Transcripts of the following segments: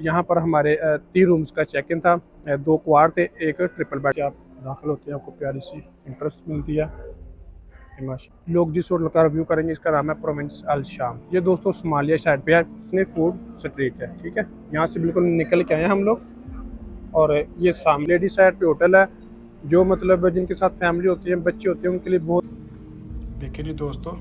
यहाँ पर हमारे 3 रूम्स का चेक इन था। 2 क्वाड थे, एक ट्रिपल बेड। आप दाखिल होते हैं, आपको प्यारी सी इंटरेस्ट मिलती है। लोग जिस होटल का रिव्यू करेंगे, इसका नाम है प्रोविंस अल शाम। ये दोस्तों सोमालिया साइड पे है, इसमें फूड स्ट्रीट है। ठीक है, यहाँ से बिल्कुल निकल के आए हैं हम लोग। और ये सामने लेडी साइड पे होटल है, जो मतलब जिनके साथ फैमिली होती है, बच्चे होते हैं, उनके लिए बहुत। देखिए जी दोस्तों,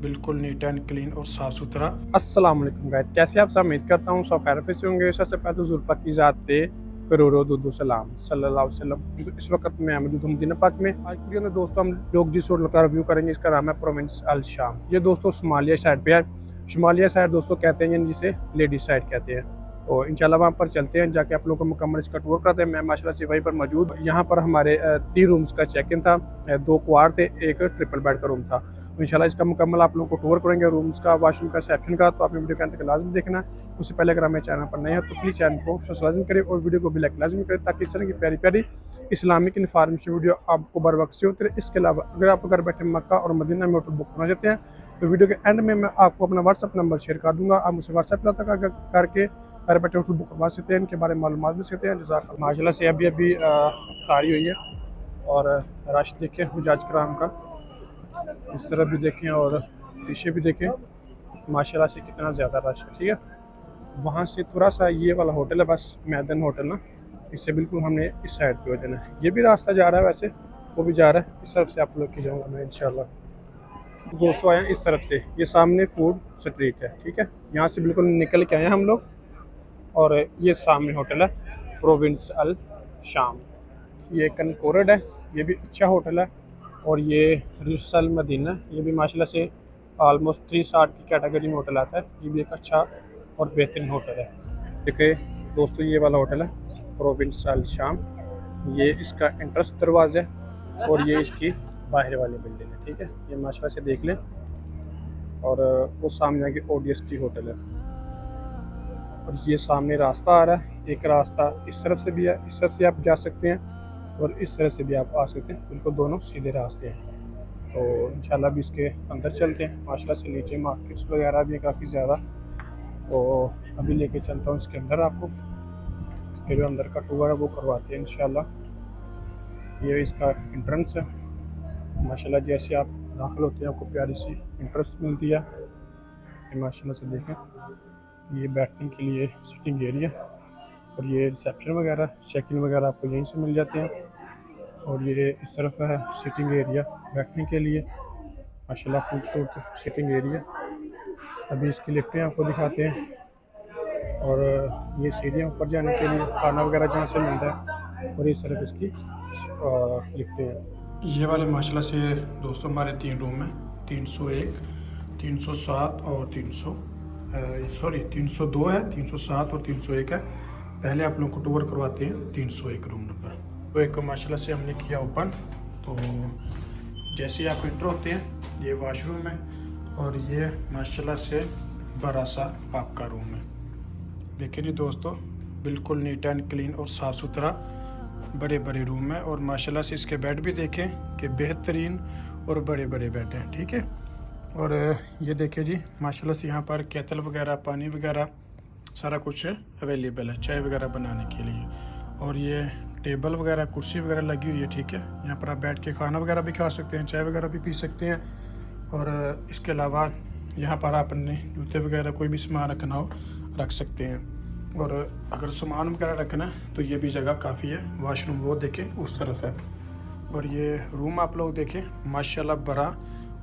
बिल्कुल नीट एंड क्लीन और साफ सुथरा। अस्सलाम वालेकुम गाइस, कैसे आप सब? उम्मीद करता हूँ सब खैरियत से होंगे। सबसे पहले तो ज़ुल्फा की ज़ात पे करोड़ों दुरूद सलाम सल्लल्लाहु अलैहि वसल्लम। इस वक्त मैं मौजूद हूँ मदीना पाक में। आज वीडियो में दोस्तों हम लोग जिस होटल का रिव्यू करेंगे, इसका नाम है प्रोविंस अल शाम। ये दोस्तों सोमालिया साइड पे है। सोमालिया साइड दोस्तों कहते हैं जिसे लेडी साइड कहते हैं। और इंशाल्लाह वहाँ पर चलते हैं, जाके आप लोगों को मुकम्मल इसका टूर कराते हैं। मैं माशाल्लाह से वहीं पर मौजूद। यहाँ पर हमारे 3 रूम्स का चेक इन था। 2 क्वाड थे, एक ट्रिपल बेड का रूम था। तो इंशाल्लाह इसका मुकम्मल आप लोगों को टूर करेंगे, रूम्स का, वॉशरूम का, रिसेप्शन का। तो आपने वीडियो के अंत तक लाजमी देखना। उससे पहले अगर हमें चैनल पर नए हो तो प्लीज़ चैनल को सब्सक्राइब लाजमी करें और वीडियो को भी लाइक लाजमी करें, ताकि इस तरह की प्यारी प्यारी इस्लामिक इन्फॉर्मेशन वीडियो आपको बर वक्त से उतरे। इसके अलावा अगर आप घर बैठे मक्का और मदीना में होटल बुक करना चाहते हैं, तो वीडियो के एंड में मैं आपको अपना व्हाट्सअप नंबर शेयर कर दूँगा। आप मुझसे व्हाट्सएप तक करके घर बैठे होटल बुक करवा सकते हैं, इनके बारे में मालूमात भी सकते हैं। जज़ाकल्लाह। माशाल्लाह से अभी तारी हुई है। और रश देखें हुज्जाज कराम का, इस तरफ भी देखें और पीछे भी देखें, माशाल्लाह से कितना ज़्यादा रश है। ठीक है, वहाँ से थोड़ा सा ये वाला होटल है, बस मैदन होटल ना, इससे बिल्कुल हमने इस साइड पे हो जाना है। ये भी रास्ता जा रहा है, वैसे वो भी जा रहा है। इस तरफ से आप लोग की जाऊँगा मैं इंशाल्लाह। दोस्तों आए हैं इस तरफ से, ये सामने फूड स्ट्रीट है। ठीक है, यहाँ से बिल्कुल निकल के आए हैं हम लोग। और ये सामने होटल है प्रोविंस अल शाम। ये कनकोरड है, ये भी अच्छा होटल है। और ये रिसल मदीना, ये भी माशाल्लाह से ऑलमोस्ट 3 स्टार की कैटेगरी में होटल आता है। ये भी एक अच्छा और बेहतरीन होटल है। देखिए दोस्तों, ये वाला होटल है प्रोविंस अल शाम। ये इसका एंट्रेंस दरवाज़ा है और ये इसकी बाहर वाली बिल्डिंग है। ठीक है, ये माशाल्लाह से देख लें। और वो सामने आगे ODST होटल है। और ये सामने रास्ता आ रहा है, एक रास्ता इस तरफ से भी है, इस तरफ से आप जा सकते हैं और इस तरफ से भी आप आ सकते हैं। बिल्कुल दोनों सीधे रास्ते हैं। तो इंशाल्लाह भी इसके अंदर चलते हैं। माशाल्लाह से नीचे मार्केट्स वगैरह भी काफ़ी ज़्यादा। तो अभी लेके चलता हूँ इसके अंदर आपको। इसके जो अंदर का टूर है वो करवाते हैं इंशाल्लाह। ये इसका इंट्रेंस है। माशाल्लाह जैसे आप दाखिल होते हैं, आपको प्यारी सी इंट्रेंस मिलती है। ये माशाल्लाह से देखें, ये बैठने के लिए सिटिंग एरिया। और ये रिसेप्शन वगैरह, चेक इन वगैरह आपको यहीं से मिल जाते हैं। और ये इस तरफ है सिटिंग एरिया बैठने के लिए। माशाल्लाह खूबसूरत सिटिंग एरिया। अभी इसकी लिफ्टें आपको दिखाते हैं। और ये सीढ़ियाँ ऊपर जाने के लिए, खाना वगैरह जहाँ से मिलता है। और इस तरफ इसकी लिफ्टें हैं। ये वाले माशाल्लाह से दोस्तों हमारे 3 रूम हैं, 301, 307 और 302 है, 307 और 301 है। पहले आप लोगों को टूर करवाते हैं 301 रूम नंबर। तो एक माशाल्लाह से हमने किया ओपन। तो जैसे ही आप इंटर होते हैं, ये वाशरूम है। और ये माशाल्लाह से बड़ा सा आपका रूम है। देखिए जी दोस्तों, बिल्कुल नीट एंड क्लीन और साफ़ सुथरा बड़े बड़े रूम है। और माशाल्लाह से इसके बेड भी देखें कि बेहतरीन और बड़े बड़े बेड हैं। ठीक है, और ये देखिए जी माशाल्लाह से यहाँ पर केतल वगैरह, पानी वगैरह सारा कुछ अवेलेबल है चाय वगैरह बनाने के लिए। और ये टेबल वगैरह, कुर्सी वगैरह लगी हुई है। ठीक है, यहाँ पर आप बैठ के खाना वगैरह भी खा सकते हैं, चाय वगैरह भी पी सकते हैं। और इसके अलावा यहाँ पर आप अपने जूते वगैरह कोई भी सामान रखना हो रख सकते हैं। और अगर सामान वगैरह रखना है तो ये भी जगह काफ़ी है। वॉशरूम वो देखें उस तरफ है। और ये रूम आप लोग देखें, माशाल्लाह बड़ा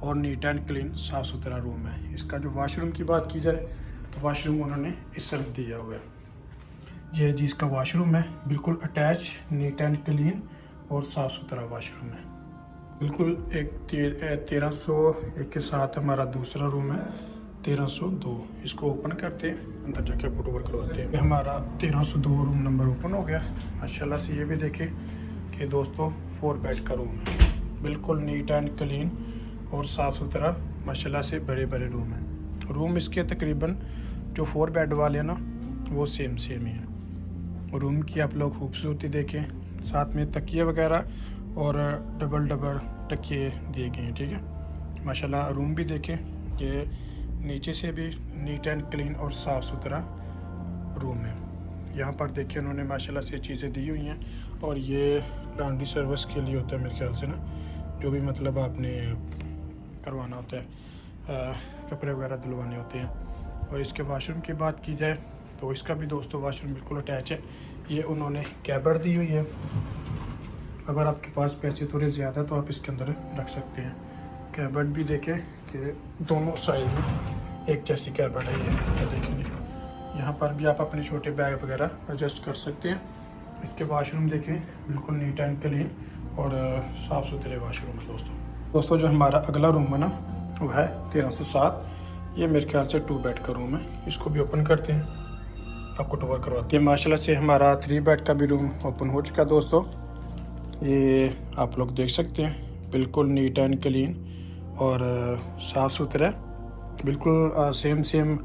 और नीट एंड क्लीन साफ़ सुथरा रूम है। इसका जो वॉशरूम की बात की जाए तो वॉशरूम उन्होंने इस तरफ दिया हुआ है। ये जी इसका वॉशरूम है, बिल्कुल अटैच, नीट एंड क्लीन और साफ़ सुथरा वॉशरूम है। बिल्कुल एक 1301 के साथ हमारा दूसरा रूम है 1302। इसको ओपन करते हैं, अंदर जाके फोटो वर्क करवाते हैं। हमारा 1302 रूम नंबर ओपन हो गया। माशाल्लाह से ये भी देखें कि दोस्तों 4 बेड का रूम है, बिल्कुल नीट एंड क्लीन और साफ़ सुथरा। माशाल्लाह से बड़े बड़े रूम हैं। रूम इसके तकरीबन जो 4 बेड वाले हैं ना, वो सेम ही हैं। रूम की आप लोग खूबसूरती देखें, साथ में तकिए वगैरह और डबल तकिए दिए गए हैं। ठीक है, माशाल्लाह रूम भी देखें कि नीचे से भी नीट एंड क्लीन और साफ़ सुथरा रूम है। यहाँ पर देखिए उन्होंने माशाल्लाह से चीज़ें दी हुई हैं। और ये लॉन्ड्री सर्विस के लिए होता है मेरे ख्याल से ना, जो भी मतलब आपने करवाना होता है, कपड़े वगैरह धुलवाने होते हैं। और इसके वाशरूम की बात की जाए तो इसका भी दोस्तों वाशरूम बिल्कुल अटैच है। ये उन्होंने कैबिनेट दी हुई है, अगर आपके पास पैसे थोड़े ज़्यादा तो आप इसके अंदर रख सकते हैं। कैबिनेट भी देखें कि दोनों साइड में एक जैसी कैबिनेट है। ये देखें जी, यहाँ पर भी आप अपने छोटे बैग वगैरह एडजस्ट कर सकते हैं। इसके वाशरूम देखें बिल्कुल नीट एंड क्लीन और साफ़ सुथरे वाशरूम है दोस्तों। जो हमारा अगला रूम है ना वो है 1307। ये मेरे ख्याल से 2 बेड का रूम है। इसको भी ओपन करते हैं, आपको टूर करवाते हैं। माशाल्लाह से हमारा 3 बेड का भी रूम ओपन हो चुका है दोस्तों। ये आप लोग देख सकते हैं बिल्कुल नीट एंड क्लीन और साफ़ सुथरा, बिल्कुल सेम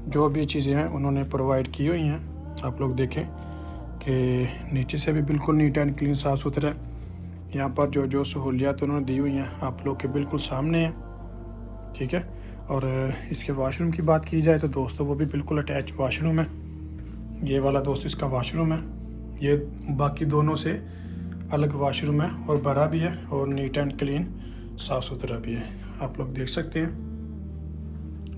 जो भी चीज़ें हैं उन्होंने प्रोवाइड की हुई हैं। आप लोग देखें कि नीचे से भी बिल्कुल नीट एंड क्लीन साफ़ सुथरा है। यहाँ पर जो सहूलियात उन्होंने दी हुई हैं आप लोग के बिल्कुल सामने हैं, ठीक है। और इसके वाशरूम की बात की जाए तो दोस्तों वो भी बिल्कुल अटैच वाशरूम है। ये वाला दोस्तों इसका वाशरूम है। ये बाकी दोनों से अलग वाशरूम है और बड़ा भी है और नीट एंड क्लीन साफ़ सुथरा भी है, आप लोग देख सकते हैं,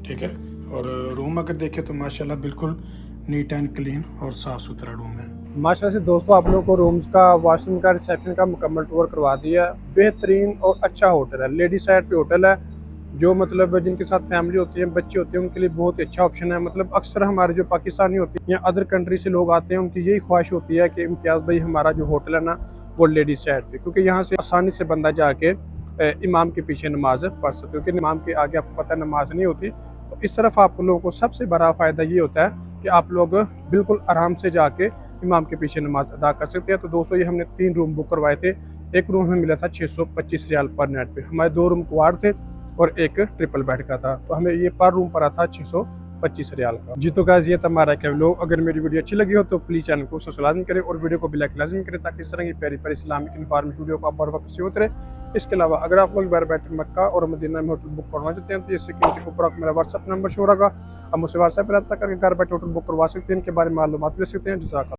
ठीक है। और रूम अगर देखें तो माशाल्लाह बिल्कुल नीट एंड क्लीन और साफ़ सुथरा रूम है। माशाल्लाह से दोस्तों आप लोगों को रूम्स का, वॉशरूम का, रिसेप्शन का मुकम्मल टूर करवा दिया। बेहतरीन और अच्छा होटल है, लेडी साइड पे होटल है। जो मतलब जिनके साथ फैमिली होती है, बच्चे होते हैं, उनके लिए बहुत अच्छा ऑप्शन है। मतलब अक्सर हमारे जो पाकिस्तानी होते हैं या अदर कंट्री से लोग आते हैं, उनकी यही ख्वाहिश होती है कि इम्तियाज़ भाई हमारा जो होटल है ना वो लेडी साइड पे, क्योंकि यहाँ से आसानी से बंदा जाके इमाम के पीछे नमाज पढ़ सकते, क्योंकि इमाम के आगे आपको पता है नमाज नहीं होती। तो इस तरफ आप लोगों को सबसे बड़ा फ़ायदा ये होता है कि आप लोग बिल्कुल आराम से जाके इमाम के पीछे नमाज अदा कर सकते हैं। तो दोस्तों ये हमने 3 रूम बुक करवाए थे। एक रूम हमें मिला था 625 रियाल पर नाइट पे। हमारे 2 रूम क्वाड थे और एक ट्रिपल बेड का था, तो हमें ये पर रूम पड़ा था 625 रियाल का। जी तो गाइस ये था हमारा क्या व्लॉग। अगर मेरी वीडियो अच्छी लगी हो तो प्लीज़ चैनल को सब्सक्राइब करें और वीडियो को भी लाइक लाजमी करें, ताकि इस तरह की प्यारी प्यारी इस्लामिक इन्फॉर्मेटिव वीडियो को आप बर वक्त से होते रहे। इसके अलावा अगर आप लोग बाहर बैठे मक्का और मदीना में होटल बुक करवाना चाहते हैं तो ये स्क्रीन के ऊपर मेरा व्हाट्सअप नंबर शो होगा, आप मुझसे व्हाट्सएप पर रब्ता करके घर बैठे होटल बुक करवा सकते हैं, इनके बारे में मालूमात ले सकते हैं। जज़ाकल्लाह।